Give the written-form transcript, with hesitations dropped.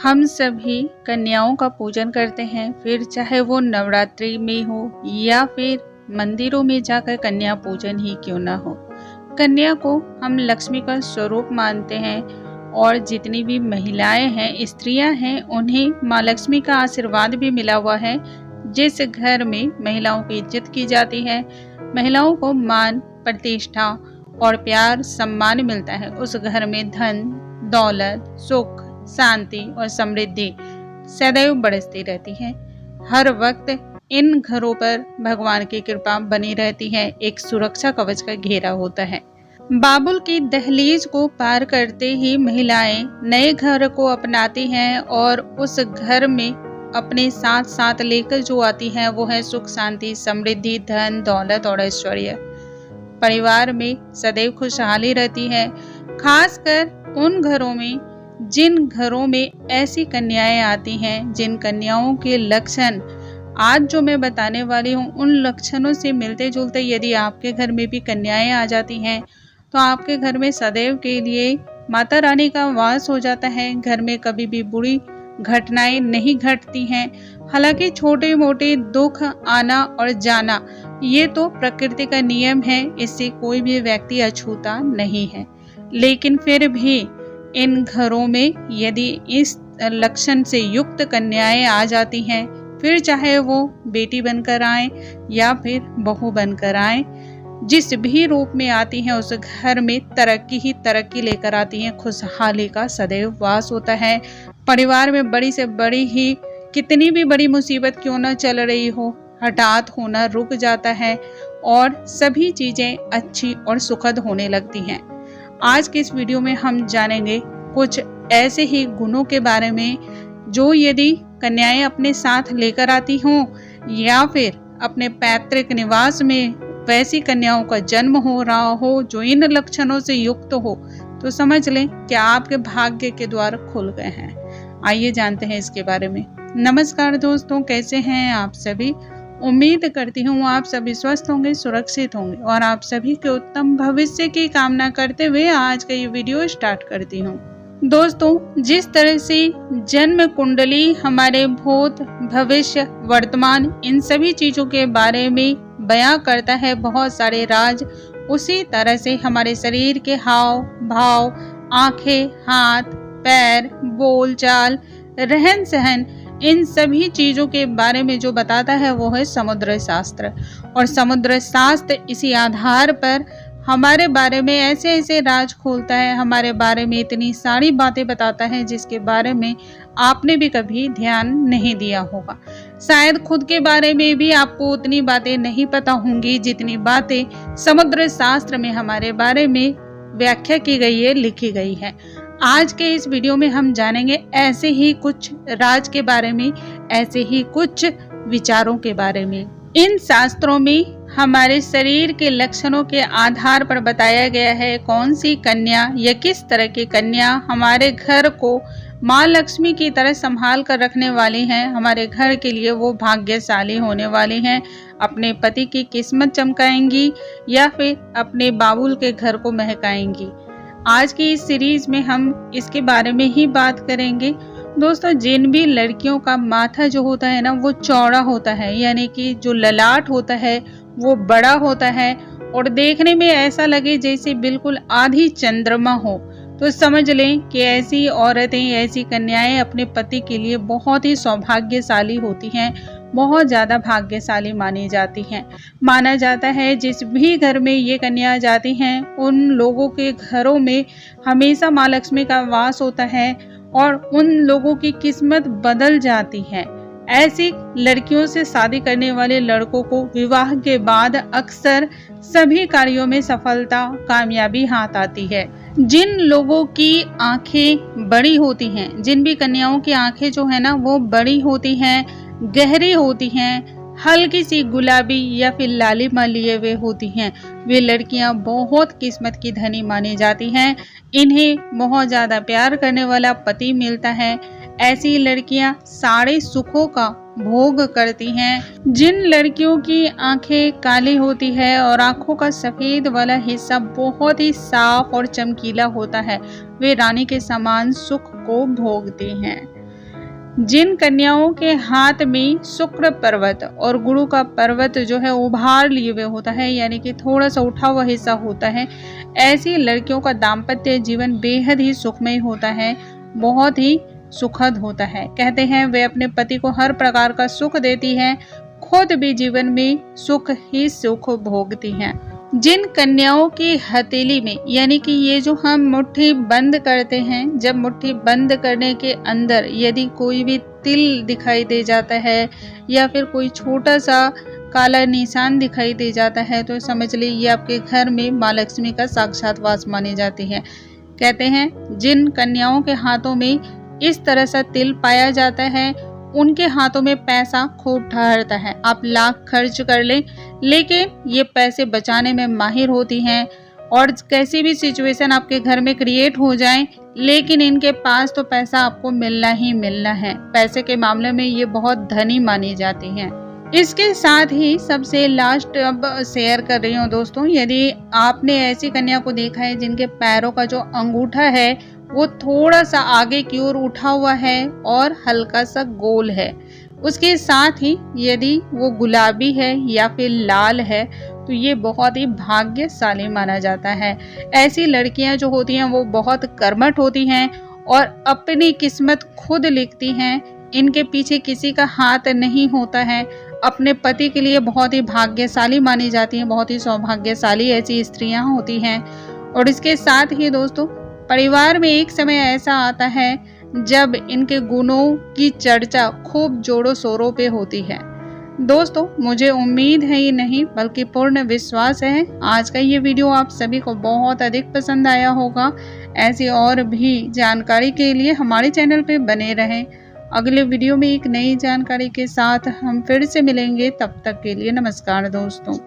हम सभी कन्याओं का पूजन करते हैं, फिर चाहे वो नवरात्रि में हो या फिर मंदिरों में जाकर कन्या पूजन ही क्यों ना हो। कन्या को हम लक्ष्मी का स्वरूप मानते हैं और जितनी भी महिलाएं हैं, स्त्रियां हैं, उन्हें माँ लक्ष्मी का आशीर्वाद भी मिला हुआ है। जिस घर में महिलाओं की इज्जत की जाती है, महिलाओं को मान, प्रतिष्ठा और प्यार, सम्मान मिलता है, उस घर में धन, दौलत, सुख, शांति और समृद्धि सदैव बरसती रहती है। हर वक्त इन घरों पर भगवान की कृपा बनी रहती है। एक सुरक्षा कवच का घेरा होता है। बाबुल की दहलीज को पार करते ही महिलाएं नए घर को अपनाती हैं और उस घर में अपने साथ साथ लेकर जो आती हैं वो है सुख, शांति, समृद्धि, धन, दौलत और ऐश्वर्य। परिवार में सदैव खुशहाली रहती है। खासकर उन घरों में जिन घरों में ऐसी कन्याएं आती हैं, जिन कन्याओं के लक्षण आज जो मैं बताने वाली हूँ, उन लक्षणों से मिलते जुलते यदि आपके घर में भी कन्याएं आ जाती हैं तो आपके घर में सदैव के लिए माता रानी का वास हो जाता है। घर में कभी भी बुरी घटनाएं नहीं घटती हैं। हालांकि छोटे मोटे दुख आना और जाना ये तो प्रकृति का नियम है, इससे कोई भी व्यक्ति अछूता नहीं है। लेकिन फिर भी इन घरों में यदि इस लक्षण से युक्त कन्याएं आ जाती हैं, फिर चाहे वो बेटी बनकर आए या फिर बहू बनकर आए, जिस भी रूप में आती हैं उस घर में तरक्की ही तरक्की लेकर आती हैं। खुशहाली का सदैव वास होता है। परिवार में बड़ी से बड़ी ही कितनी भी बड़ी मुसीबत क्यों न चल रही हो, हठात होना रुक जाता है और सभी चीजें अच्छी और सुखद होने लगती हैं। आज के इस वीडियो में हम जानेंगे कुछ ऐसे ही गुणों के बारे में जो यदि कन्याएं अपने साथ लेकर आती हों या फिर अपने पैतृक निवास में वैसी कन्याओं का जन्म हो रहा हो जो इन लक्षणों से युक्त हो, तो समझ लें कि आपके भाग्य के द्वार खुल गए हैं। आइए जानते हैं इसके बारे में। नमस्कार दोस्तों, कैसे हैं आप सभी। उम्मीद करती हूँ आप सभी स्वस्थ होंगे, सुरक्षित होंगे और आप सभी के उत्तम भविष्य की कामना करते हुए आज का ये वीडियो स्टार्ट करती हूँ। दोस्तों, जिस तरह से जन्म कुंडली हमारे भूत, भविष्य, वर्तमान इन सभी चीजों के बारे में बयां करता है बहुत सारे राज, उसी तरह से हमारे शरीर के हाव भाव, आंखें, हाथ, पैर, बोलचाल, रहन सहन, इन सभी चीजों के बारे में जो बताता है वो है समुद्र शास्त्र। और समुद्र शास्त्र इसी आधार पर हमारे बारे में ऐसे ऐसे राज खोलता है, हमारे बारे में इतनी सारी बातें बताता है जिसके बारे में आपने भी कभी ध्यान नहीं दिया होगा। शायद खुद के बारे में भी आपको उतनी बातें नहीं पता होंगी जितनी बातें समुद्र शास्त्र में हमारे बारे में व्याख्या की गई है, लिखी गई है। आज के इस वीडियो में हम जानेंगे ऐसे ही कुछ राज के बारे में, ऐसे ही कुछ विचारों के बारे में। इन शास्त्रों में हमारे शरीर के लक्षणों के आधार पर बताया गया है कौन सी कन्या या किस तरह की कन्या हमारे घर को माँ लक्ष्मी की तरह संभाल कर रखने वाली हैं। हमारे घर के लिए वो भाग्यशाली होने वाली हैं, अपने पति की किस्मत चमकाएंगी या फिर अपने बाबुल के घर को महकाएंगी। आज की इस सीरीज में हम इसके बारे में ही बात करेंगे। दोस्तों, जिन भी लड़कियों का माथा जो होता है ना वो चौड़ा होता है, यानी कि जो ललाट होता है वो बड़ा होता है और देखने में ऐसा लगे जैसे बिल्कुल आधी चंद्रमा हो, तो समझ लें कि ऐसी औरतें, ऐसी कन्याएं अपने पति के लिए बहुत ही सौभाग्यशाली होती हैं, बहुत ज़्यादा भाग्यशाली मानी जाती हैं। माना जाता है जिस भी घर में ये कन्या जाती हैं उन लोगों के घरों में हमेशा माँ लक्ष्मी का वास होता है और उन लोगों की किस्मत बदल जाती है। ऐसी लड़कियों से शादी करने वाले लड़कों को विवाह के बाद अक्सर सभी कार्यों में सफलता, कामयाबी हाथ आती है। जिन लोगों की आंखें बड़ी होती हैं, जिन भी कन्याओं की आंखें जो है ना वो बड़ी होती हैं, गहरी होती हैं, हल्की सी गुलाबी या फिर लालिमा लिए हुए होती हैं, वे लड़कियां बहुत किस्मत की धनी मानी जाती हैं। इन्हें बहुत ज्यादा प्यार करने वाला पति मिलता है। ऐसी लड़कियां सारे सुखों का भोग करती हैं। जिन लड़कियों की आंखें काली होती है और आंखों का सफेद वाला हिस्सा बहुत ही साफ और चमकीला होता है, वे रानी के समान सुख को भोगती हैं। जिन कन्याओं के हाथ में शुक्र पर्वत और गुरु का पर्वत जो है उभार लिए हुए होता है, यानी कि थोड़ा सा उठा हुआ हिस्सा होता है, ऐसी लड़कियों का दाम्पत्य जीवन बेहद ही सुखमय होता है, बहुत ही सुखद होता है। कहते हैं वे अपने पति को हर प्रकार का सुख देती हैं, खुद भी जीवन में सुख ही सुख भोगती हैं। जिन कन्याओं की हथेली में, यानी कि ये जो हम मुट्ठी बंद करते हैं, जब मुट्ठी बंद करने के अंदर यदि कोई भी तिल दिखाई दे जाता है या फिर कोई छोटा सा काला निशान दिखाई दे जाता है, तो समझ लीजिए ये आपके घर में माँ लक्ष्मी का साक्षात वास मानी जाती है। कहते हैं जिन कन्याओं के हाथों में इस तरह सा तिल पाया जाता है, उनके हाथों में पैसा खूब ठहरता है। आप लाख खर्च कर लें, लेकिन ये पैसे बचाने में माहिर होती हैं, और कैसी भी सिचुएशन आपके घर में क्रिएट हो जाए, लेकिन इनके पास तो पैसा आपको मिलना ही मिलना है। पैसे के मामले में ये बहुत धनी मानी जाती हैं। इसके साथ ही सबसे लास्ट अब शेयर कर रही हूँ दोस्तों, यदि आपने ऐसी कन्या को देखा है जिनके पैरों का जो अंगूठा है वो थोड़ा सा आगे की ओर उठा हुआ है और हल्का सा गोल है, उसके साथ ही यदि वो गुलाबी है या फिर लाल है, तो ये बहुत ही भाग्यशाली माना जाता है। ऐसी लड़कियां जो होती हैं वो बहुत कर्मठ होती हैं और अपनी किस्मत खुद लिखती हैं, इनके पीछे किसी का हाथ नहीं होता है। अपने पति के लिए बहुत ही भाग्यशाली मानी जाती हैं, बहुत ही सौभाग्यशाली ऐसी स्त्रियां होती हैं। और इसके साथ ही दोस्तों, परिवार में एक समय ऐसा आता है जब इनके गुणों की चर्चा खूब जोरों शोरों पे होती है। दोस्तों, मुझे उम्मीद है ही नहीं बल्कि पूर्ण विश्वास है आज का ये वीडियो आप सभी को बहुत अधिक पसंद आया होगा। ऐसी और भी जानकारी के लिए हमारे चैनल पे बने रहें। अगले वीडियो में एक नई जानकारी के साथ हम फिर से मिलेंगे, तब तक के लिए नमस्कार दोस्तों।